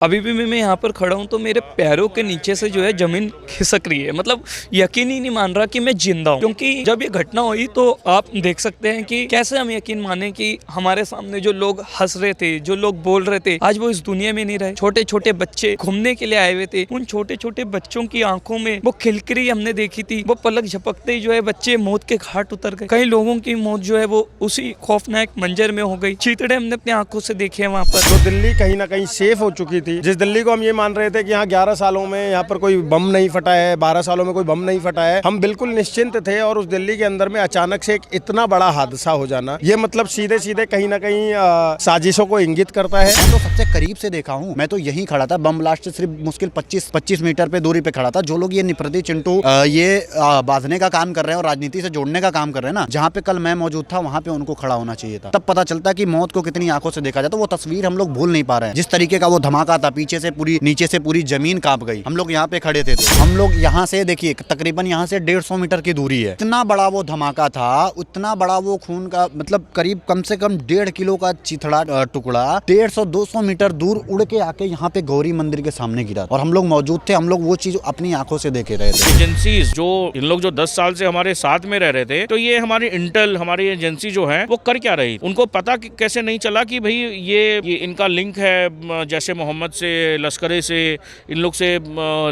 अभी भी मैं यहाँ पर खड़ा हूँ तो मेरे पैरों के नीचे से जो है ज़मीन खिसक रही है। मतलब यकीन ही नहीं मान रहा कि मैं जिंदा हूँ, क्योंकि जब ये घटना हुई तो आप देख सकते हैं कि कैसे हम यकीन माने कि हमारे सामने जो लोग हंस रहे थे, जो लोग बोल रहे थे, आज वो इस दुनिया में नहीं रहे। छोटे छोटे बच्चे घूमने के लिए आए हुए थे, उन छोटे छोटे बच्चों की आंखों में वो खिलखिरी हमने देखी थी। वो पलक झपकते ही जो है बच्चे मौत के घाट उतर गए। कई लोगों की मौत जो है वो उसी खौफनाक मंजर में हो गई। चीतड़े हमने अपनी आंखों से देखे वहाँ पर। तो दिल्ली कहीं ना कहीं सेफ हो चुकी थी। जिस दिल्ली को हम ये मान रहे थे कि यहाँ 11 सालों में यहाँ पर कोई बम नहीं फटा है, 12 सालों में कोई बम नहीं फटा है, हम बिल्कुल निश्चिंत थे। और उस दिल्ली के अंदर में अचानक से एक इतना बड़ा हादसा हो जाना, ये मतलब सीधे सीधे कहीं ना कहीं साजिशों को इंगित करता है। मैं तो सबसे करीब से देखा हूँ। मैं तो यहीं खड़ा था, बम ब्लास्ट से सिर्फ मुश्किल 25 मीटर पे दूरी पे खड़ा था। जो लोग ये निप्रति चिंटू ये बांधने का काम कर रहे हैं और राजनीति से जोड़ने का काम कर रहे हैं ना, जहाँ पे कल मैं मौजूद था वहाँ पे उनको खड़ा होना चाहिए था। तब पता चलता कि मौत को कितनी आंखों से देखा जाए। तो वो तस्वीर हम लोग भूल नहीं पा रहे हैं। जिस तरीके का वो धमाका था, पीछे से पूरी नीचे से पूरी जमीन कांप गई। हम लोग यहाँ पे खड़े थे, तो हम लोग यहाँ से देखिए तकरीबन यहाँ से 150 मीटर की दूरी है। इतना बड़ा वो धमाका था, उतना बड़ा वो खून का मतलब करीब कम से कम 1.5 किलो का चिथड़ा टुकड़ा 150-200 मीटर दूर उड़ के आके यहाँ पे गौरी मंदिर के सामने गिरा और हम लोग मौजूद थे। हम लोग वो चीज अपनी आंखों से देखे रहे थे। एजेंसीज जो इन लोग जो 10 साल से हमारे साथ में रह रहे थे, तो ये हमारी इंटेल हमारी एजेंसी जो है वो कर क्या रही, उनको पता कैसे नहीं चला कि भाई ये इनका लिंक है, जैसे मोहम्मद से, लश्करे से, इन लोग से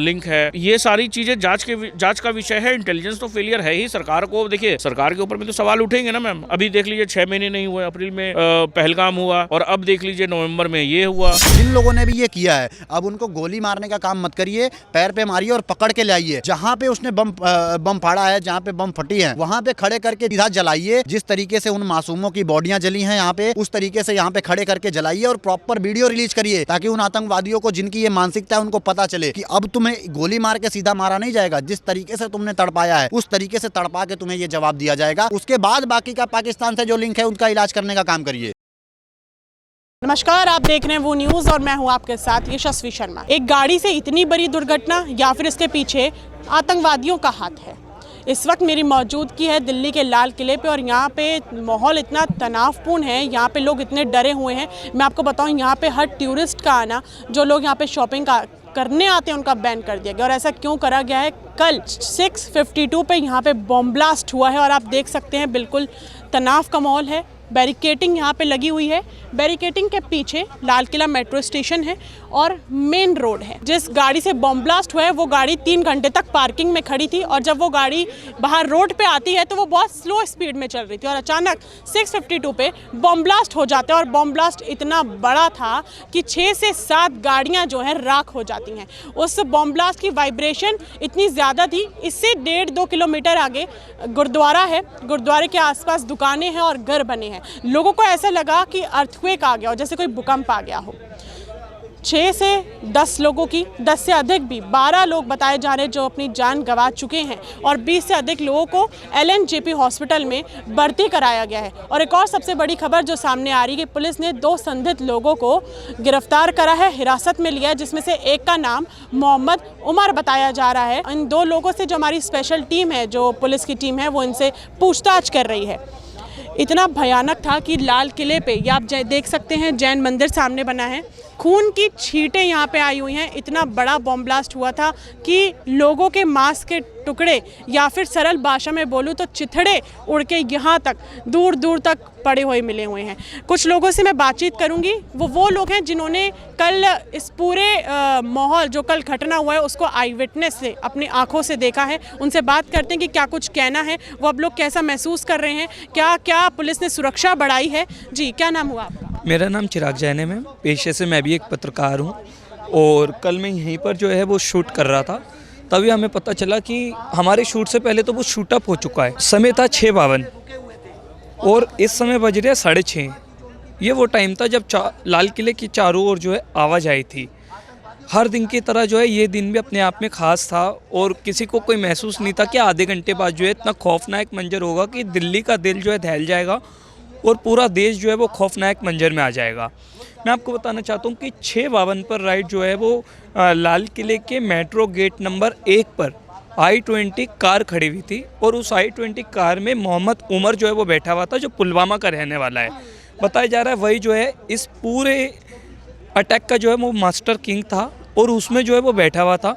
लिंक है। ये सारी चीजें जांच का विषय है। इंटेलिजेंस तो फेलियर है ही। सरकार को देखिए, सरकार के ऊपर भी तो सवाल उठेंगे ना मैम। अभी देख लीजिए 6 महीने नहीं हुए, अप्रैल में पहलगाम हुआ और अब देख लीजिए नवंबर में ये हुआ। जिन लोगों ने भी ये किया है, अब उनको गोली मारने का काम मत करिए, पैर पे मारिए और पकड़ के लाइए। जहाँ पे उसने बम फाड़ा है, जहाँ पे बम फटी है, वहाँ पे खड़े करके सीधा जलाइए। जिस तरीके से उन मासूमों की बॉडियां जली हैं यहाँ पे, उस तरीके से यहाँ पे खड़े करके जलाइए और प्रॉपर वीडियो रिलीज करिए, ताकि उन आतंकवादियों को जिनकी ये मानसिकता है उनको पता चले कि अब तुम्हें गोली मार के सीधा मारा नहीं जाएगा। जिस तरीके से तुमने तड़पाया है, उस तरीके से तड़पा के तुम्हें ये जवाब दिया जाएगा। उसके बाद बाकी का पाकिस्तान से जो लिंक है उनका इलाज करने का काम करिए। नमस्कार, आप देख रहे हैं वो न्यूज़ और मैं हूं आपके साथ यशस्वी शर्मा। एक गाड़ी से इतनी बड़ी दुर्घटना या फिर इसके पीछे आतंकवादियों का हाथ है। इस वक्त मेरी मौजूदगी है दिल्ली के लाल किले पे और यहाँ पे माहौल इतना तनावपूर्ण है, यहाँ पे लोग इतने डरे हुए हैं। मैं आपको बताऊँ, यहाँ पे हर टूरिस्ट का आना, जो लोग यहाँ पे शॉपिंग करने आते हैं, उनका बैन कर दिया गया। और ऐसा क्यों करा गया है? कल 6:52 पे यहाँ पे बॉम्ब ब्लास्ट हुआ है और आप देख सकते हैं बिल्कुल तनाव का माहौल है। बैरिकेटिंग यहाँ पे लगी हुई है। बैरिकेटिंग के पीछे लाल किला मेट्रो स्टेशन है और मेन रोड है। जिस गाड़ी से बॉम्ब ब्लास्ट हुआ है वो गाड़ी 3 घंटे तक पार्किंग में खड़ी थी और जब वो गाड़ी बाहर रोड पे आती है तो वो बहुत स्लो स्पीड में चल रही थी और अचानक 6:52 पे बॉम्ब ब्लास्ट हो जाता है। और बॉम्ब ब्लास्ट इतना बड़ा था कि 6 से 7 गाड़ियाँ जो है राख हो जाती हैं। उस बॉम्ब ब्लास्ट की वाइब्रेशन इतनी ज़्यादा थी। इससे 1.5-2 किलोमीटर आगे गुरुद्वारा है। गुरुद्वारे के आसपास दुकानें हैं और घर बने हैं। लोगों को ऐसा लगा कि अर्थक्वेक आ गया हो, जैसे कोई भूकंप आ गया हो। 6 से 10 लोगों की, 10 से अधिक भी 12 लोग बताए जा रहे हैं जो अपनी जान गंवा चुके हैं और 20 से अधिक लोगों को LNJP हॉस्पिटल में भर्ती कराया गया है। और एक और सबसे बड़ी खबर जो सामने आ रही है कि पुलिस ने 2 संदिग्ध लोगों को गिरफ्तार करा है, हिरासत में लिया है, जिसमें से एक का नाम मोहम्मद उमर बताया जा रहा है। इन 2 लोगों से जो हमारी स्पेशल टीम है, जो पुलिस की टीम है, वो इनसे पूछताछ कर रही है। इतना भयानक था कि लाल किले पे, ये आप देख सकते हैं, जैन मंदिर सामने बना है, खून की छींटें यहाँ पे आई हुई हैं। इतना बड़ा बॉम्ब ब्लास्ट हुआ था कि लोगों के मांस के टुकड़े, या फिर सरल भाषा में बोलूँ तो चिथड़े उड़ के यहाँ तक दूर दूर तक पड़े हुए मिले हुए हैं। कुछ लोगों से मैं बातचीत करूँगी। वो लोग हैं जिन्होंने कल इस पूरे माहौल, जो कल घटना हुआ है, उसको आई विटनेस से अपनी आंखों से देखा है। उनसे बात करते हैं कि क्या कुछ कहना है, वो अब लोग कैसा महसूस कर रहे हैं, क्या पुलिस ने सुरक्षा बढ़ाई है। जी, क्या नाम हुआ आपका? मेरा नाम चिराग जैन है। मैं पेशे से मैं भी एक पत्रकार हूँ और कल मैं यहीं पर जो है वो शूट कर रहा था। तभी हमें पता चला कि हमारे शूट से पहले तो वो शूट अप हो चुका है। समय था 6:52 और इस समय बज रहे 6:30। ये वो टाइम था जब लाल किले की चारों ओर जो है आवाजाही थी। हर दिन की तरह जो है ये दिन भी अपने आप में ख़ास था और किसी को कोई महसूस नहीं था कि आधे घंटे बाद जो है इतना खौफनाक मंजर होगा कि दिल्ली का दिल जो है दहल जाएगा और पूरा देश जो है वो खौफनाक मंजर में आ जाएगा। मैं आपको बताना चाहता हूँ कि 6:52 पर राइट जो है वो लाल किले के मेट्रो गेट नंबर 1 पर I-20 कार खड़ी हुई थी और उस I-20 कार में मोहम्मद उमर जो है वो बैठा हुआ था, जो पुलवामा का रहने वाला है। बताया जा रहा है वही जो है इस पूरे अटैक का जो है वो मास्टर किंग था और उसमें जो है वो बैठा हुआ था।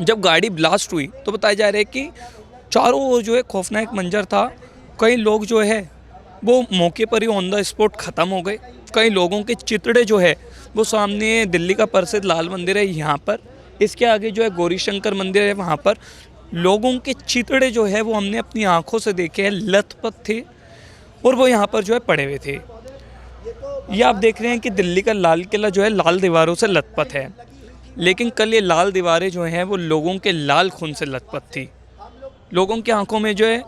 जब गाड़ी ब्लास्ट हुई तो बताया जा रहा है कि चारों ओर जो है खौफनाक मंजर था। कई लोग जो है वो मौके पर ही ऑन द स्पॉट ख़त्म हो गए। कई लोगों के चितड़े जो है वो सामने दिल्ली का प्रसिद्ध लाल मंदिर है यहाँ पर, इसके आगे जो है गौरी शंकर मंदिर है, वहाँ पर लोगों के चितड़े जो है वो हमने अपनी आंखों से देखे हैं, लथपथ थे और वो यहाँ पर जो है पड़े हुए थे। ये आप देख रहे हैं कि दिल्ली का लाल किला जो है लाल दीवारों से लथपथ है, लेकिन कल ये लाल दीवारें जो हैं वो लोगों के लाल खून से लथपथ थी। लोगों की आंखों में जो है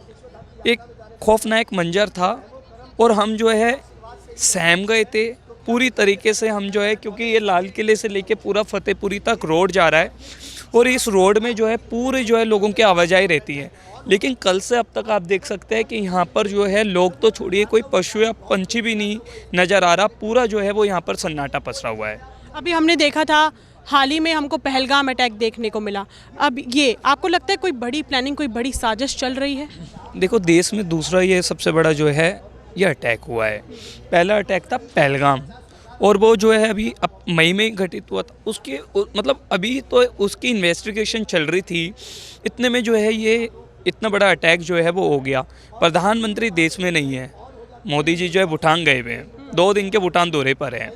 एक खौफनाक मंजर था और हम जो है सहम गए थे पूरी तरीके से। हम जो है, क्योंकि ये लाल किले से लेके पूरा फतेहपुरी तक रोड जा रहा है और इस रोड में जो है पूरे जो है लोगों की आवाजाही रहती है, लेकिन कल से अब तक आप देख सकते हैं कि यहाँ पर जो है लोग तो छोड़िए, कोई पशु या पंछी भी नहीं नज़र आ रहा। पूरा जो है वो यहाँ पर सन्नाटा पसरा हुआ है। अभी हमने देखा था, हाल ही में हमको पहलगाम अटैक देखने को मिला। अब ये आपको लगता है कोई बड़ी प्लानिंग, कोई बड़ी साजिश चल रही है? देखो, देश में दूसरा ये सबसे बड़ा जो है ये अटैक हुआ है। पहला अटैक था पहलगाम और वो जो है अभी अब मई में घटित हुआ था। उसके मतलब अभी तो उसकी इन्वेस्टिगेशन चल रही थी, इतने में जो है ये इतना बड़ा अटैक जो है वो हो गया। प्रधानमंत्री देश में नहीं है, मोदी जी जो है भूटान गए हुए हैं, 2 दिन के भूटान दौरे पर हैं,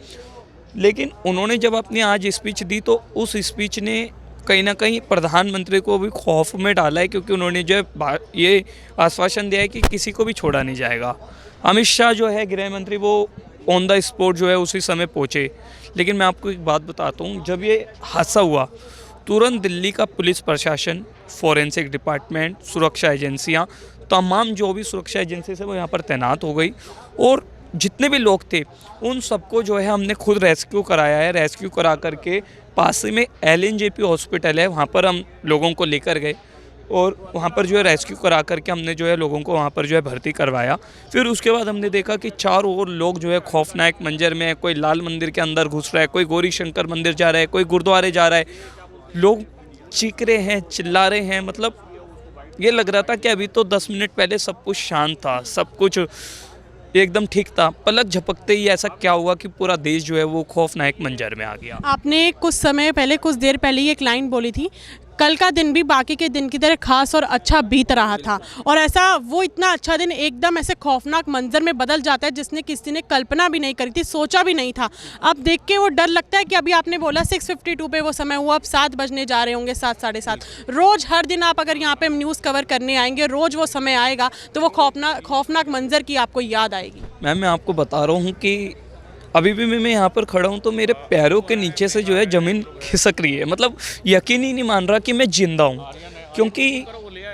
लेकिन उन्होंने जब अपनी आज स्पीच दी तो उस स्पीच ने कहीं ना कहीं प्रधानमंत्री को भी खौफ में डाला है, क्योंकि उन्होंने जो है ये आश्वासन दिया है कि किसी को भी छोड़ा नहीं जाएगा। अमित शाह जो है गृह मंत्री, वो ऑन द स्पॉट जो है उसी समय पहुँचे। लेकिन मैं आपको एक बात बताता हूँ, जब ये हादसा हुआ तुरंत दिल्ली का पुलिस प्रशासन, फॉरेंसिक डिपार्टमेंट, सुरक्षा एजेंसियाँ, तमाम जो भी सुरक्षा एजेंसी से वो यहाँ पर तैनात हो गई और जितने भी लोग थे उन सबको जो है हमने खुद रेस्क्यू कराया है। रेस्क्यू करा करके पास में LNJP हॉस्पिटल है, वहाँ पर हम लोगों को लेकर गए और वहाँ पर जो है रेस्क्यू करा करके हमने जो है लोगों को वहाँ पर जो है भर्ती करवाया। फिर उसके बाद हमने देखा कि चारों ओर लोग जो है खौफनाक मंजर में है। कोई लाल मंदिर के अंदर घुस रहा है, कोई गौरी शंकर मंदिर जा रहा है, कोई गुरुद्वारे जा रहा है, लोग चीख रहे हैं, चिल्ला रहे हैं। मतलब ये लग रहा था कि अभी तो 10 मिनट पहले सब कुछ शांत था, सब कुछ एकदम ठीक था। पलक झपकते ही ऐसा क्या हुआ कि पूरा देश जो है वो खौफनाक मंजर में आ गया। आपने कुछ देर पहले ही एक लाइन बोली थी, कल का दिन भी बाकी के दिन की तरह खास और अच्छा बीत रहा था, और ऐसा वो इतना अच्छा दिन एकदम ऐसे खौफनाक मंजर में बदल जाता है जिसने किसी ने कल्पना भी नहीं करी थी, सोचा भी नहीं था। अब देख के वो डर लगता है कि अभी आपने बोला 6:52 पे वो समय हुआ, अब 7 बजने जा रहे होंगे, 7 साढ़े 7। रोज़ हर दिन आप अगर यहाँ पे न्यूज़ कवर करने आएंगे, रोज़ वो समय आएगा तो वो खौफनाक मंजर की आपको याद आएगी। मैम, मैं आपको बता रहा हूँ कि अभी भी मैं यहाँ पर खड़ा हूँ तो मेरे पैरों के नीचे से जो है ज़मीन खिसक रही है। मतलब यकीन ही नहीं मान रहा कि मैं जिंदा हूँ, क्योंकि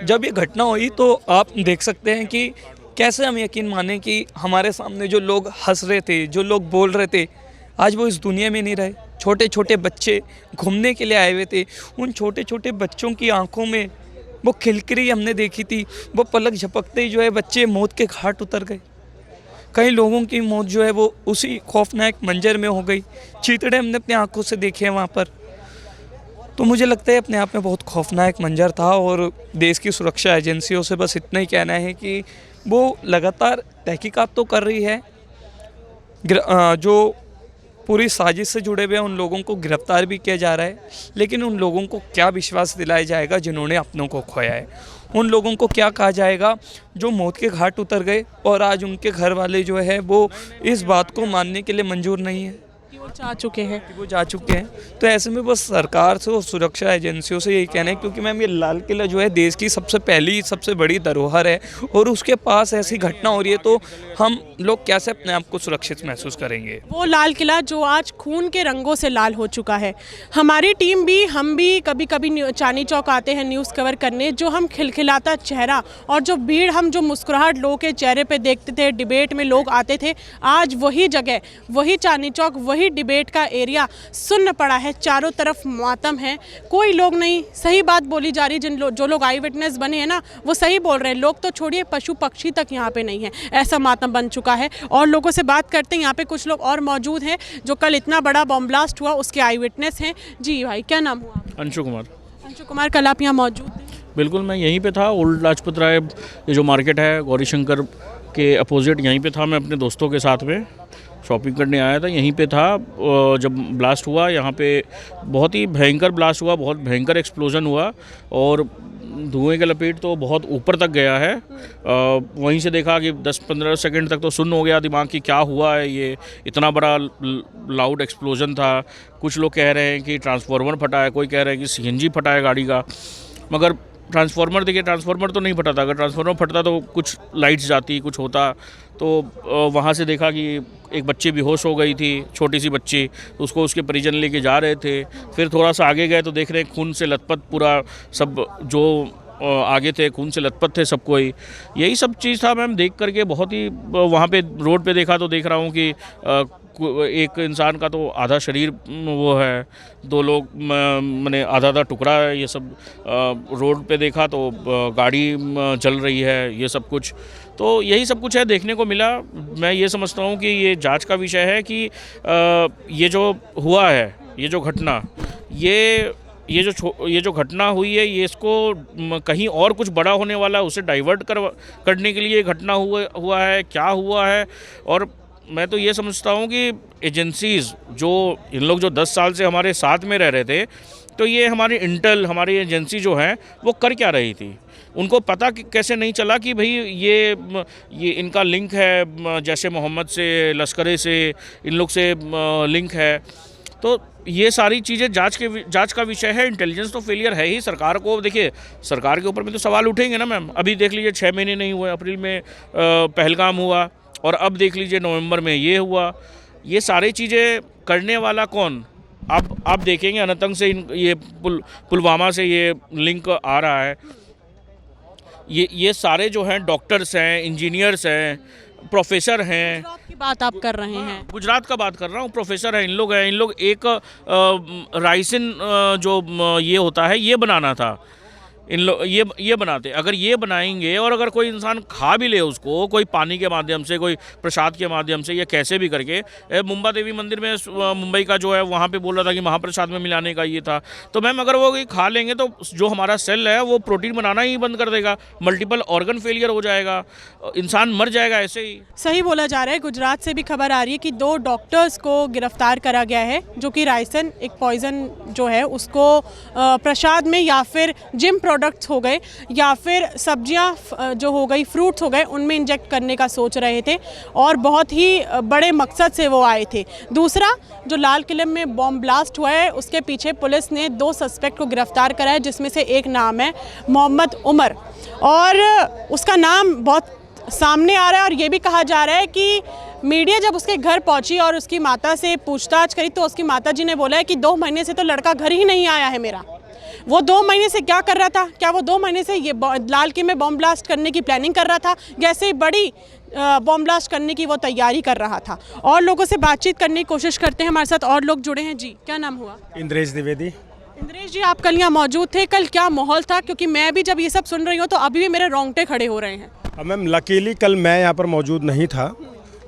जब ये घटना हुई तो आप देख सकते हैं कि कैसे हम यकीन माने कि हमारे सामने जो लोग हंस रहे थे, जो लोग बोल रहे थे, आज वो इस दुनिया में नहीं रहे। छोटे छोटे बच्चे घूमने के लिए आए हुए थे, उन छोटे छोटे बच्चों की आँखों में वो खिलखिली हमने देखी थी। वो पलक झपकते ही जो है बच्चे मौत के घाट उतर गए। कई लोगों की मौत जो है वो उसी खौफनाक मंजर में हो गई। चीतड़े हमने अपनी आंखों से देखे हैं वहाँ पर। तो मुझे लगता है अपने आप में बहुत खौफनाक मंजर था और देश की सुरक्षा एजेंसियों से बस इतना ही कहना है कि वो लगातार तहकीकात तो कर रही है, जो पूरी साजिश से जुड़े हुए उन लोगों को गिरफ्तार भी किया जा रहा है, लेकिन उन लोगों को क्या विश्वास दिलाया जाएगा जिन्होंने अपनों को खोया है? उन लोगों को क्या कहा जाएगा जो मौत के घाट उतर गए और आज उनके घर वाले जो है वो इस बात को मानने के लिए मंजूर नहीं है कि वो जा चुके हैं। तो ऐसे में बस सरकार से और सुरक्षा एजेंसियों से यही कहना है, क्योंकि मैम ये लाल किला जो है देश की सबसे बड़ी धरोहर है और उसके पास ऐसी घटना हो रही है तो हम लोग कैसे अपने आप को सुरक्षित महसूस करेंगे? वो लाल किला जो आज खून के रंगों से लाल हो चुका है। हमारी टीम भी, हम भी कभी कभी चांदनी चौक आते हैं न्यूज़ कवर करने, जो हम खिलखिलाता चेहरा और जो भीड़, हम जो मुस्कुराहट लोगों के चेहरे पे देखते थे, डिबेट में लोग आते थे, आज वही जगह, वही चांदनी चौक, वही डिबेट का एरिया सुन्न पड़ा है। चारों तरफ मातम है, कोई लोग नहीं। सही बात बोली जा रही, जो लोग आई विटनेस बने हैं ना, वो सही बोल रहे हैं। लोग तो छोड़िए, पशु पक्षी तक यहाँ पे नहीं है, ऐसा मातम बन चुका है। और लोगों से बात करते हैं, यहाँ पे कुछ लोग और मौजूद हैं जो कल इतना बड़ा बॉम्ब ब्लास्ट हुआ उसके आई विटनेस हैं। जी भाई, क्या नाम हुआ? अंशु कुमार। अंशु कुमार, कल आप यहाँ मौजूद थे? बिल्कुल, मैं यहीं पे था। ओल्ड लाजपत राय ये जो मार्केट है गौरी शंकर के अपोजिट, यहीं पे था मैं अपने दोस्तों के साथ में। शॉपिंग करने आया था, यहीं पे था जब ब्लास्ट हुआ। यहाँ पे बहुत ही भयंकर ब्लास्ट हुआ, बहुत भयंकर एक्सप्लोजन हुआ और धुएं का लपेट तो बहुत ऊपर तक गया है। वहीं से देखा कि 10-15 सेकंड तक तो सुन्न हो गया दिमाग कि क्या हुआ है, ये इतना बड़ा लाउड एक्सप्लोजन था। कुछ लोग कह रहे हैं कि ट्रांसफार्मर फटा है, कोई कह रहे हैं कि सीएनजी फटा है गाड़ी का, मगर ट्रांसफार्मर देखिए, ट्रांसफार्मर तो नहीं फटा था। अगर ट्रांसफार्मर फटता तो कुछ लाइट्स जाती, कुछ होता। तो वहाँ से देखा कि एक बच्ची बेहोश हो गई थी, छोटी सी बच्ची, तो उसको उसके परिजन लेके जा रहे थे। फिर थोड़ा सा आगे गए तो देख रहे हैं खून से लथपथ पूरा सब जो आगे थे, खून से लथपथ थे सब कोई। यही सब चीज़ था मैम, देख करके बहुत ही वहाँ पे रोड पे देखा तो देख रहा हूँ कि एक इंसान का तो आधा शरीर वो है, 2 लोग मैंने आधा टुकड़ा है, ये सब रोड पे देखा तो गाड़ी जल रही है, ये सब कुछ। तो यही सब कुछ है देखने को मिला। मैं ये समझता हूँ कि ये जांच का विषय है कि ये जो हुआ है, ये जो घटना, ये जो घटना हुई है, ये इसको कहीं और कुछ बड़ा होने वाला है, उसे डाइवर्ट करने के लिए ये घटना हुआ है, क्या हुआ है। और मैं तो ये समझता हूँ कि एजेंसीज़ जो इन लोग जो 10 साल से हमारे साथ में रह रहे थे, तो ये हमारी इंटेल, हमारी एजेंसी जो है वो कर क्या रही थी, उनको पता कैसे नहीं चला कि भाई ये इनका लिंक है, जैसे मोहम्मद से, लश्कर से, इन लोग से लिंक है। तो ये सारी चीज़ें जांच का विषय है। इंटेलिजेंस तो फेलियर है ही। सरकार को देखिए, सरकार के ऊपर भी तो सवाल उठेंगे ना मैम। अभी देख लीजिए 6 महीने नहीं हुए, अप्रैल में पहलगाम हुआ और अब देख लीजिए नवंबर में ये हुआ। ये सारी चीज़ें करने वाला कौन? आप देखेंगे अनंतनाग से ये पुलवामा से ये लिंक आ रहा है। ये सारे जो हैं डॉक्टर्स हैं, इंजीनियर्स हैं, प्रोफेसर हैं। गुजरात की बात आप कर रहे हैं? गुजरात का बात कर रहा हूँ। प्रोफेसर हैं, इन लोग एक राइसिन जो ये होता है, ये बनाना था। इन लोग ये बनाते, अगर ये बनाएंगे और अगर कोई इंसान खा भी ले उसको, कोई पानी के माध्यम से, कोई प्रसाद के माध्यम से, या कैसे भी करके, मुंबा देवी मंदिर में मुंबई का जो है वहाँ पे बोल रहा था कि महाप्रसाद में मिलाने का ये था। तो मैम अगर वो खा लेंगे तो जो हमारा सेल है वो प्रोटीन बनाना ही बंद कर देगा, मल्टीपल ऑर्गन फेलियर हो जाएगा, इंसान मर जाएगा ऐसे ही। सही बोला जा रहा है। गुजरात से भी खबर आ रही है कि 2 डॉक्टर्स को गिरफ्तार करा गया है, जो कि राइसन, एक पॉइजन जो है उसको प्रसाद में या फिर जिम प्रोडक्ट्स हो गए या फिर सब्जियां जो हो गई, फ्रूट्स हो गए, उनमें इंजेक्ट करने का सोच रहे थे और बहुत ही बड़े मकसद से वो आए थे। दूसरा, जो लाल किले में बॉम्ब ब्लास्ट हुआ है, उसके पीछे पुलिस ने 2 सस्पेक्ट को गिरफ्तार करा है, जिसमें से एक नाम है मोहम्मद उमर और उसका नाम बहुत सामने आ रहा है। और ये भी कहा जा रहा है कि मीडिया जब उसके घर पहुंची और उसकी माता से पूछताछ करी तो उसकी माता जी ने बोला है कि 2 महीने से तो लड़का घर ही नहीं आया है मेरा। वो 2 महीने से क्या कर रहा था? क्या वो 2 महीने से ये लाल किले में बॉम्ब ब्लास्ट करने की प्लानिंग कर रहा था? जैसे बड़ी बॉम्ब ब्लास्ट करने की वो तैयारी कर रहा था। और लोगों से बातचीत करने की कोशिश करते हैं, हमारे साथ और लोग जुड़े हैं। जी, क्या नाम हुआ? इंद्रेश द्विवेदी। इंद्रेश जी, आप कल यहाँ मौजूद थे, कल क्या माहौल था? क्योंकि मैं भी जब ये सब सुन रही हूँ तो अभी भी मेरे रोंगटे खड़े हो रहे हैं। मैम लकीली कल मैं यहाँ पर मौजूद नहीं था,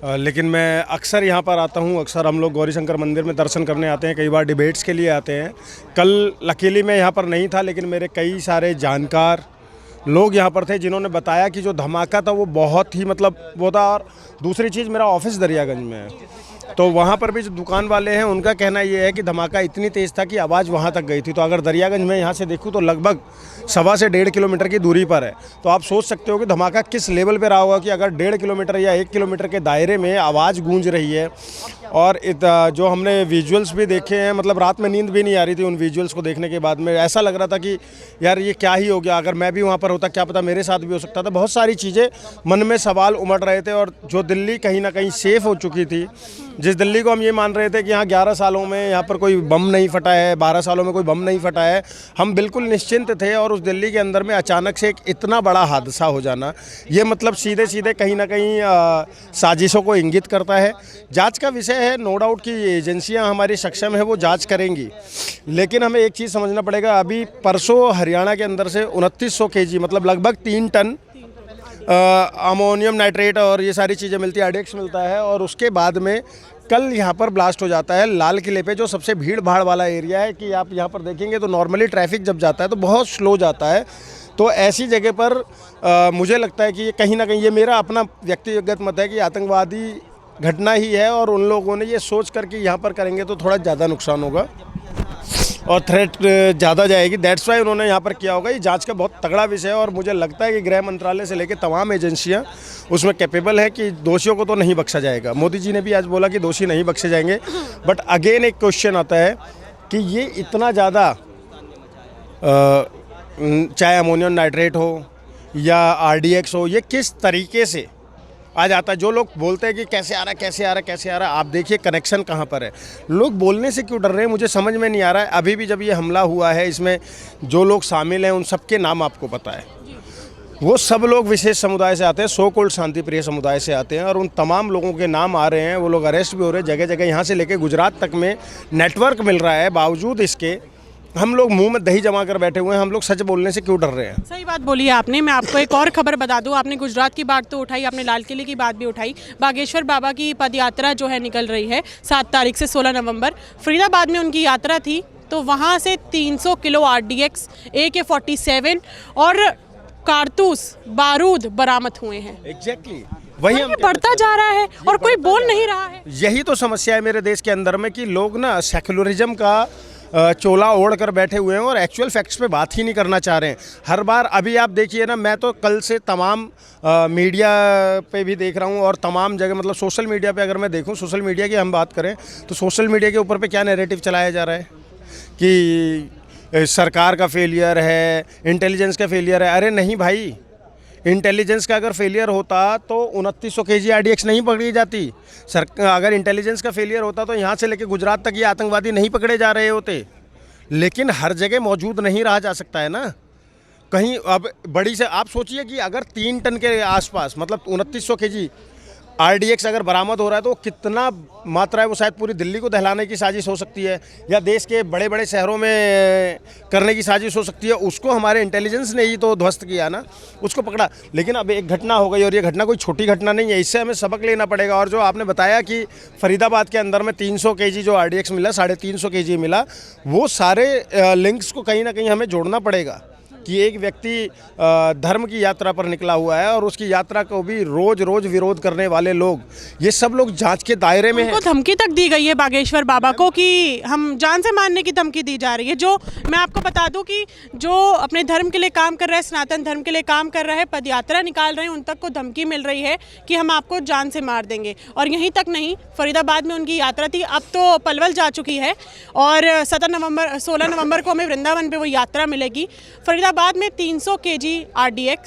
लेकिन मैं अक्सर यहाँ पर आता हूँ। अक्सर हम लोग गौरी शंकर मंदिर में दर्शन करने आते हैं, कई बार डिबेट्स के लिए आते हैं। कल लकीली मैं यहाँ पर नहीं था, लेकिन मेरे कई सारे जानकार लोग यहाँ पर थे जिन्होंने बताया कि जो धमाका था वो बहुत ही मतलब वो था। और दूसरी चीज़, मेरा ऑफिस दरियागंज में है, तो वहाँ पर भी जो दुकान वाले हैं उनका कहना ये है कि धमाका इतनी तेज़ था कि आवाज़ वहाँ तक गई थी। तो अगर दरियागंज में यहाँ से देखूँ तो लगभग 1.25 से 1.5 किलोमीटर की दूरी पर है। तो आप सोच सकते हो कि धमाका किस लेवल पे रहा होगा कि अगर 1.5 किलोमीटर या 1 किलोमीटर के दायरे में आवाज़ गूंज रही है। और जो हमने विजुअल्स भी देखे हैं, मतलब रात में नींद भी नहीं आ रही थी उन विजुअल्स को देखने के बाद में। ऐसा लग रहा था कि यार ये क्या ही हो गया, अगर मैं भी वहाँ पर होता क्या पता मेरे साथ भी हो सकता था। बहुत सारी चीज़ें मन में सवाल उमड़ रहे थे। और जो दिल्ली कहीं ना कहीं सेफ़ हो चुकी थी, जिस दिल्ली को हम ये मान रहे थे कि यहाँ 11 सालों में यहाँ पर कोई बम नहीं फटा है, 12 सालों में कोई बम नहीं फटा है, हम बिल्कुल निश्चिंत थे। और उस दिल्ली के अंदर में अचानक से एक इतना बड़ा हादसा हो जाना, ये मतलब सीधे सीधे कहीं ना कहीं साजिशों को इंगित करता है। जांच का विषय है, नो डाउट कि एजेंसियां हमारी सक्षम है, वो जांच करेंगी। लेकिन हमें एक चीज़ समझना पड़ेगा, अभी परसों हरियाणा के अंदर से 2900 kg मतलब लगभग 3 टन अमोनियम नाइट्रेट और ये सारी चीज़ें मिलती है, आरडीएक्स मिलता है। और उसके बाद में कल यहाँ पर ब्लास्ट हो जाता है लाल किले पे, जो सबसे भीड़ भाड़ वाला एरिया है। कि आप यहाँ पर देखेंगे तो नॉर्मली ट्रैफिक जब जाता है तो बहुत स्लो जाता है। तो ऐसी जगह पर मुझे लगता है कि कहीं ना कहीं, ये मेरा अपना व्यक्तिगत मत है कि आतंकवादी घटना ही है और उन लोगों ने ये सोच कर कि यहाँ पर करेंगे तो थोड़ा ज़्यादा नुकसान होगा और थ्रेट ज़्यादा जाएगी, दैट्स वाई उन्होंने यहाँ पर किया होगा। ये जांच का बहुत तगड़ा विषय है और मुझे लगता है कि गृह मंत्रालय से लेकर तमाम एजेंसियाँ उसमें कैपेबल है कि दोषियों को तो नहीं बख्शा जाएगा। मोदी जी ने भी आज बोला कि दोषी नहीं बख्शे जाएंगे, बट अगेन एक क्वेश्चन आता है कि ये इतना ज़्यादा चाहे अमोनियम नाइट्रेट हो या RDX हो, ये किस तरीके से आ जाता है। जो लोग बोलते हैं कि कैसे आ रहा है कैसे आ रहा है कैसे आ रहा है, आप देखिए कनेक्शन कहाँ पर है। लोग बोलने से क्यों डर रहे हैं मुझे समझ में नहीं आ रहा है। अभी भी जब ये हमला हुआ है इसमें जो लोग शामिल हैं उन सबके नाम आपको पता है। वो सब लोग विशेष समुदाय से आते हैं, सो कॉल्ड शांति प्रिय समुदाय से आते हैं और उन तमाम लोगों के नाम आ रहे हैं। वो लोग अरेस्ट भी हो रहे हैं जगह जगह, यहाँ से लेकर गुजरात तक में नेटवर्क मिल रहा है। बावजूद इसके हम लोग मुंह में दही जमा कर बैठे हुए हैं। हम लोग सच बोलने से क्यों डर रहे हैं? सही बात बोली आपने। मैं आपको एक और खबर बता दूं, आपने गुजरात की बात तो उठाई, आपने लाल किले की बात भी उठाई। बागेश्वर बाबा की पद यात्रा जो है निकल रही है 7 तारीख से 16 नवंबर। फरीदाबाद में उनकी यात्रा थी तो वहाँ से 300 किलो RDX, AK-47 और कारतूस बारूद बरामद हुए हैं। एग्जैक्टली वही हम बढ़ता जा रहा है और कोई बोल नहीं रहा है। यही तो समस्या है मेरे देश के अंदर में कि लोग ना सेक्युलरिज्म का चोला ओढ़ कर बैठे हुए हैं और एक्चुअल फैक्ट्स पे बात ही नहीं करना चाह रहे हैं। हर बार अभी आप देखिए ना, मैं तो कल से तमाम मीडिया पे भी देख रहा हूँ और तमाम जगह, मतलब सोशल मीडिया पे अगर मैं देखूँ, सोशल मीडिया की हम बात करें तो सोशल मीडिया के ऊपर पे क्या नैरेटिव चलाया जा रहा है कि सरकार का फेलियर है, इंटेलिजेंस का फेलियर है। अरे नहीं भाई, इंटेलिजेंस का अगर फेलियर होता तो 2900 kg RDX नहीं पकड़ी जाती। अगर इंटेलिजेंस का फेलियर होता तो यहाँ से लेकर गुजरात तक ये आतंकवादी नहीं पकड़े जा रहे होते। लेकिन हर जगह मौजूद नहीं रहा जा सकता है ना कहीं। अब बड़ी से आप सोचिए कि अगर 3 टन के आसपास, मतलब 2900 kg RDX अगर बरामद हो रहा है तो कितना मात्रा है, वो शायद पूरी दिल्ली को दहलाने की साजिश हो सकती है या देश के बड़े बड़े शहरों में करने की साजिश हो सकती है। उसको हमारे इंटेलिजेंस ने ही तो ध्वस्त किया ना, उसको पकड़ा। लेकिन अब एक घटना हो गई और ये घटना कोई छोटी घटना नहीं है, इससे हमें सबक लेना पड़ेगा। और जो आपने बताया कि फरीदाबाद के अंदर में 300 kg जो RDX मिला, 350 kg मिला, वो सारे लिंक्स को कहीं ना कहीं हमें जोड़ना पड़ेगा कि एक व्यक्ति धर्म की यात्रा पर निकला हुआ है और उसकी यात्रा को भी रोज रोज विरोध करने वाले लोग, ये सब लोग जांच के दायरे में हैं। उनको धमकी तक दी गई है बागेश्वर बाबा को कि हम जान से मारने की धमकी दी जा रही है। जो मैं आपको बता दूं कि जो अपने धर्म के लिए काम कर रहा है, सनातन धर्म के लिए काम कर रहा है, पदयात्रा निकाल रहे हैं, उन तक को धमकी मिल रही है कि हम आपको जान से मार देंगे। और यहीं तक नहीं, फरीदाबाद में उनकी यात्रा थी, अब तो पलवल जा चुकी है और 16 नवंबर को हमें वृंदावन पे वो यात्रा मिलेगी। फरीदाबाद में 300 kg RDX,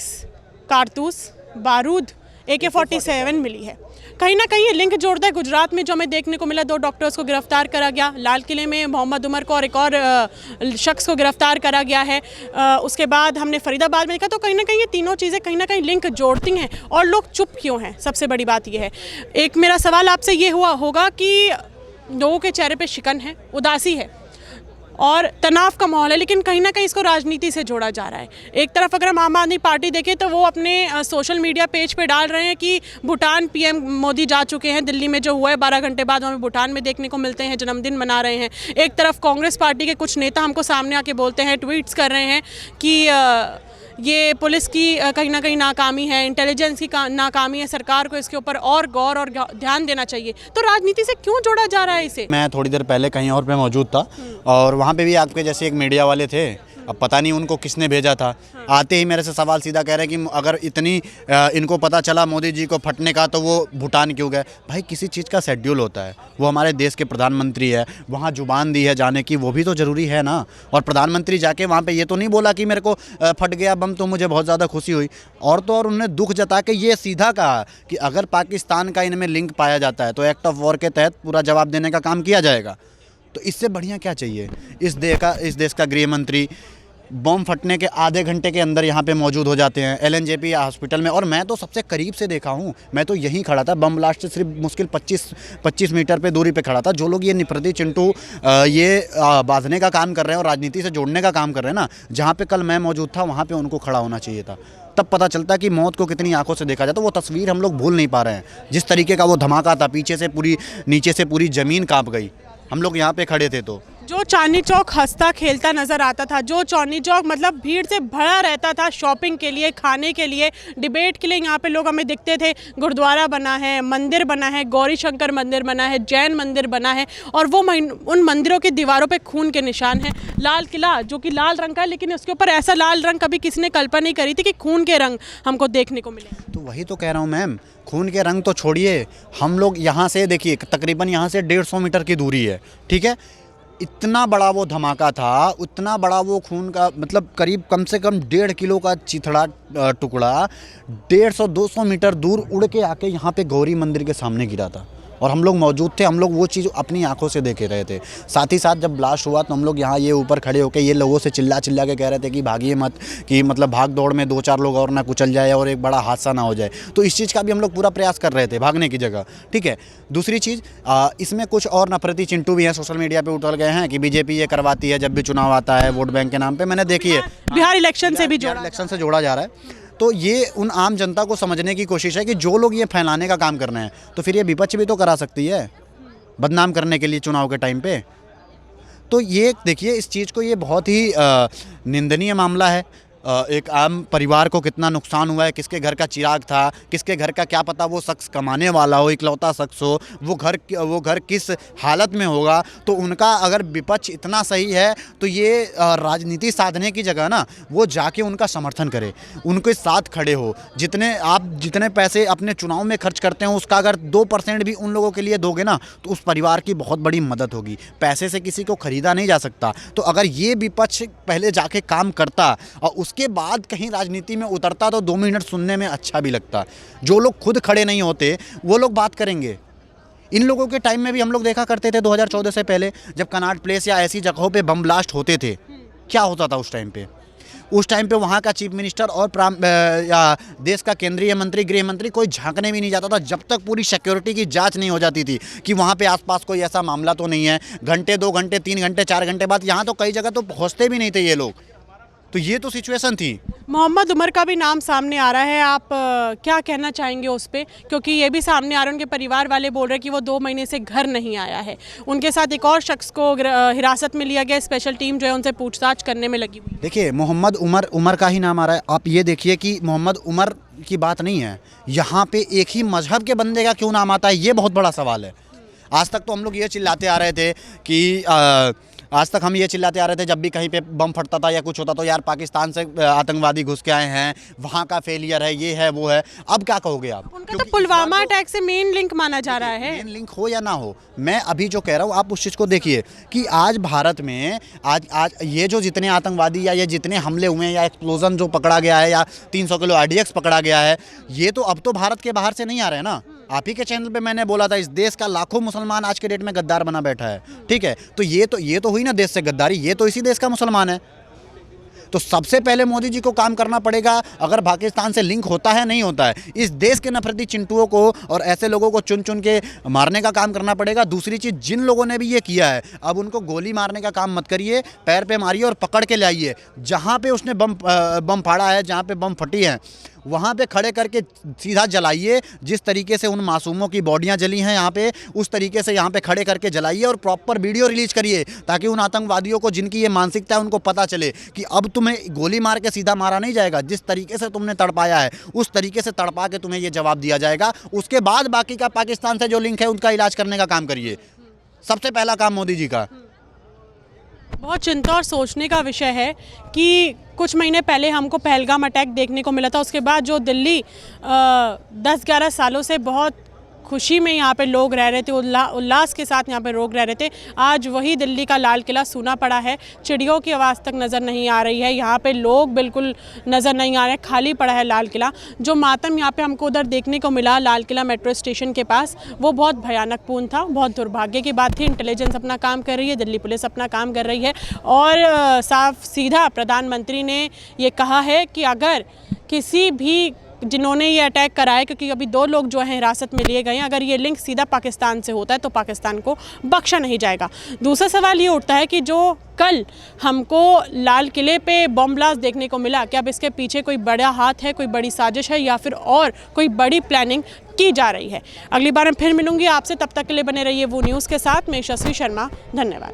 कारतूस, बारूद, AK-47 मिली है। कहीं ना कहीं ये लिंक जोड़ता है। गुजरात में जो हमें देखने को मिला, 2 डॉक्टर्स को गिरफ्तार करा गया। लाल किले में मोहम्मद उमर को और एक और शख्स को गिरफ्तार करा गया है। उसके बाद हमने फरीदाबाद में देखा। तो कहीं ना कहीं ये तीनों चीज़ें कहीं ना कहीं लिंक जोड़ती हैं। और लोग चुप क्यों हैं, सबसे बड़ी बात ये है। एक मेरा सवाल आपसे ये होगा कि लोगों के चेहरे पे शिकन है, उदासी है और तनाव का माहौल है, लेकिन कहीं ना कहीं इसको राजनीति से जोड़ा जा रहा है। एक तरफ अगर हम आम आदमी पार्टी देखें तो वो अपने सोशल मीडिया पेज पे डाल रहे हैं कि भूटान PM मोदी जा चुके हैं, दिल्ली में जो हुआ है 12 घंटे बाद हमें भूटान में देखने को मिलते हैं, जन्मदिन मना रहे हैं। एक तरफ कांग्रेस पार्टी के कुछ नेता हमको सामने आके बोलते हैं, ट्वीट्स कर रहे हैं कि ये पुलिस की कहीं ना कहीं नाकामी है, इंटेलिजेंस की नाकामी है, सरकार को इसके ऊपर और गौर और ध्यान देना चाहिए। तो राजनीति से क्यों जोड़ा जा रहा है इसे? मैं थोड़ी देर पहले कहीं और पे मौजूद था और वहाँ पे भी आपके जैसे एक मीडिया वाले थे। अब पता नहीं उनको किसने भेजा था। आते ही मेरे से सवाल सीधा कह रहे हैं कि अगर इतनी इनको पता चला मोदी जी को फटने का तो वो भूटान क्यों गए। भाई किसी चीज़ का शेड्यूल होता है, वो हमारे देश के प्रधानमंत्री है, वहाँ जुबान दी है जाने की, वो भी तो ज़रूरी है ना। और प्रधानमंत्री जाके वहाँ पे ये तो नहीं बोला कि मेरे को फट गया बम तो मुझे बहुत ज़्यादा खुशी हुई। और तो और उन्होंने दुख जता के ये सीधा कहा कि अगर पाकिस्तान का इनमें लिंक पाया जाता है तो एक्ट ऑफ वॉर के तहत पूरा जवाब देने का काम किया जाएगा। तो इससे बढ़िया क्या चाहिए। इस देश का गृह मंत्री बम फटने के आधे घंटे के अंदर यहाँ पे मौजूद हो जाते हैं LNJP हॉस्पिटल में। और मैं तो सबसे करीब से देखा हूँ, मैं तो यहीं खड़ा था। बम ब्लास्ट से सिर्फ मुश्किल 25 मीटर पे दूरी पे खड़ा था। जो लोग ये निप्रति चिंटू ये बांधने का काम कर रहे हैं और राजनीति से जोड़ने का काम कर रहे हैं ना, जहाँ पे कल मैं मौजूद था वहाँ पे उनको खड़ा होना चाहिए था। तब पता चलता कि मौत को कितनी आंखों से देखा जाए। तो वो तस्वीर हम लोग भूल नहीं पा रहे हैं। जिस तरीके का वो धमाका था, पीछे से नीचे से पूरी ज़मीन काँप गई। हम लोग यहाँ पे खड़े थे तो जो चांदनी चौक हंसता खेलता नज़र आता था, जो चांदनी चौक मतलब भीड़ से भरा रहता था शॉपिंग के लिए, खाने के लिए, डिबेट के लिए, यहाँ पे लोग हमें दिखते थे। गुरुद्वारा बना है, मंदिर बना है, गौरी शंकर मंदिर बना है, जैन मंदिर बना है और वो उन मंदिरों की दीवारों पे खून के निशान हैं। लाल किला जो कि लाल रंग का है, लेकिन उसके ऊपर ऐसा लाल रंग कभी किसी ने कल्पना नहीं करी थी कि खून के रंग हमको देखने को मिले। तो वही तो कह रहा हूँ मैम, खून के रंग तो छोड़िए, हम लोग यहाँ से देखिए तकरीबन यहाँ से 150 मीटर की दूरी है, ठीक है। इतना बड़ा वो धमाका था, उतना बड़ा वो खून का मतलब करीब कम से कम 1.5 किलो का चिथड़ा टुकड़ा 150-200 मीटर दूर उड़ के आके यहाँ पे गौरी मंदिर के सामने गिरा था और हम लोग मौजूद थे। हम लोग वो चीज़ अपनी आंखों से देखे रहे थे। साथ ही साथ जब ब्लास्ट हुआ तो हम लोग यहाँ ये ऊपर खड़े होकर ये लोगों से चिल्ला के कह रहे थे कि भागिए मत, कि मतलब भाग दौड़ में 2-4 लोग और ना कुचल जाए और एक बड़ा हादसा ना हो जाए। तो इस चीज़ का भी हम लोग पूरा प्रयास कर रहे थे भागने की जगह, ठीक है। दूसरी चीज़, इसमें कुछ और नफरती चिंटू भी हैं, सोशल मीडिया पर उठल गए हैं कि बीजेपी ये करवाती है जब भी चुनाव आता है वोट बैंक के नाम पर। मैंने देखी है बिहार इलेक्शन से भी जोड़ा जा रहा है। तो ये उन आम जनता को समझने की कोशिश है कि जो लोग ये फैलाने का काम कर रहे हैं तो फिर ये विपक्ष भी तो करा सकती है बदनाम करने के लिए चुनाव के टाइम पे। तो ये देखिए, इस चीज़ को ये बहुत ही निंदनीय मामला है। एक आम परिवार को कितना नुकसान हुआ है, किसके घर का चिराग था, किसके घर का क्या पता वो शख्स कमाने वाला हो, इकलौता शख्स हो, वो घर किस हालत में होगा। तो उनका अगर विपक्ष इतना सही है तो ये राजनीति साधने की जगह ना वो जाके उनका समर्थन करे, उनके साथ खड़े हो। जितने पैसे अपने चुनाव में खर्च करते हैं उसका अगर 2% भी उन लोगों के लिए दोगे ना तो उस परिवार की बहुत बड़ी मदद होगी। पैसे से किसी को खरीदा नहीं जा सकता। तो अगर ये विपक्ष पहले जाके काम करता और के बाद कहीं राजनीति में उतरता तो 2 मिनट सुनने में अच्छा भी लगता। जो लोग खुद खड़े नहीं होते वो लोग बात करेंगे। इन लोगों के टाइम में भी हम लोग देखा करते थे 2014 से पहले जब कनॉट प्लेस या ऐसी जगहों पे बम ब्लास्ट होते थे, क्या होता था उस टाइम पे वहाँ का चीफ मिनिस्टर और देश का केंद्रीय मंत्री, गृह मंत्री कोई झांकने भी नहीं जाता था जब तक पूरी सिक्योरिटी की जांच नहीं हो जाती थी कि वहाँ पे आसपास कोई ऐसा मामला तो नहीं है। घंटे 2 घंटे 3 घंटे 4 घंटे बाद यहाँ तो कई जगह तो पहुँचते भी नहीं थे ये लोग। तो ये तो सिचुएशन थी। मोहम्मद उमर का भी नाम सामने आ रहा है, आप क्या कहना चाहेंगे उस पर? क्योंकि ये भी सामने आ रहा है, उनके परिवार वाले बोल रहे हैं कि वो 2 महीने से घर नहीं आया है। उनके साथ एक और शख्स को हिरासत में लिया गया, स्पेशल टीम जो है उनसे पूछताछ करने में लगी हुई। देखिए, मोहम्मद उमर का ही नाम आ रहा है। आप ये देखिए कि मोहम्मद उमर की बात नहीं है, यहाँ पे एक ही मजहब के बंदे का क्यों नाम आता है, ये बहुत बड़ा सवाल है। आज तक तो हम लोग ये चिल्लाते आ रहे थे कि जब भी कहीं पे बम फटता था या कुछ होता तो यार पाकिस्तान से आतंकवादी घुस के आए हैं, वहाँ का फेलियर है, ये है वो है। अब क्या कहोगे आप? उनका तो पुलवामा अटैक से मेन लिंक माना जा रहा है। मेन लिंक हो या ना हो, मैं अभी जो कह रहा हूँ आप उस चीज़ को देखिए कि आज भारत में आज ये जो जितने आतंकवादी या ये जितने हमले हुए हैं या एक्सप्लोजन जो पकड़ा गया है या 300 किलो RDX पकड़ा गया है, ये तो अब तो भारत के बाहर से नहीं आ रहे हैं ना। आप ही के चैनल पे मैंने बोला था इस देश का लाखों मुसलमान आज के डेट में गद्दार बना बैठा है, ठीक है। तो ये तो हुई ना देश से गद्दारी, ये तो इसी देश का मुसलमान है। तो सबसे पहले मोदी जी को काम करना पड़ेगा, अगर पाकिस्तान से लिंक होता है नहीं होता है, इस देश के नफरती चिंटुओं को और ऐसे लोगों को चुन चुन के मारने का काम करना पड़ेगा। दूसरी चीज़, जिन लोगों ने भी ये किया है अब उनको गोली मारने का काम मत करिए, पैर पे मारिए और पकड़ के लाइए। जहाँ पे उसने बम फाड़ा है, जहाँ पे बम फटी हैं, वहाँ पे खड़े करके सीधा जलाइए। जिस तरीके से उन मासूमों की बॉडियाँ जली हैं यहाँ पे, उस तरीके से यहाँ पे खड़े करके जलाइए और प्रॉपर वीडियो रिलीज करिए ताकि उन आतंकवादियों को जिनकी ये मानसिकता है उनको पता चले कि अब तुम्हें गोली मार के सीधा मारा नहीं जाएगा। जिस तरीके से तुमने तड़पाया है उस तरीके से तड़पा के तुम्हें ये जवाब दिया जाएगा। उसके बाद बाकी का पाकिस्तान से जो लिंक है उनका इलाज करने का काम करिए। सबसे पहला काम मोदी जी का। बहुत चिंता और सोचने का विषय है कि कुछ महीने पहले हमको पहलगाम अटैक देखने को मिला था। उसके बाद जो दिल्ली 10-11 सालों से बहुत खुशी में यहाँ पे लोग रह रहे थे, उल्लास के साथ यहाँ पे लोग रह रहे थे, आज वही दिल्ली का लाल किला सूना पड़ा है। चिड़ियों की आवाज़ तक नज़र नहीं आ रही है, यहाँ पे लोग बिल्कुल नज़र नहीं आ रहे, खाली पड़ा है लाल किला। जो मातम यहाँ पे हमको उधर देखने को मिला लाल किला मेट्रो स्टेशन के पास, वो बहुत भयानकपूर्ण था, बहुत दुर्भाग्य की बात थी। इंटेलिजेंस अपना काम कर रही है, दिल्ली पुलिस अपना काम कर रही है और साफ सीधा प्रधानमंत्री ने ये कहा है कि अगर किसी भी जिन्होंने ये अटैक कराया, क्योंकि अभी 2 लोग जो हैं हिरासत में लिए गए हैं, अगर ये लिंक सीधा पाकिस्तान से होता है तो पाकिस्तान को बख्शा नहीं जाएगा। दूसरा सवाल ये उठता है कि जो कल हमको लाल किले पे बम ब्लास्ट देखने को मिला, क्या अब इसके पीछे कोई बड़ा हाथ है, कोई बड़ी साजिश है या फिर और कोई बड़ी प्लानिंग की जा रही है? अगली बार मैं फिर मिलूंगी आपसे, तब तक के लिए बने रहिए वो न्यूज़ के साथ। मैं यशस्वी शर्मा, धन्यवाद।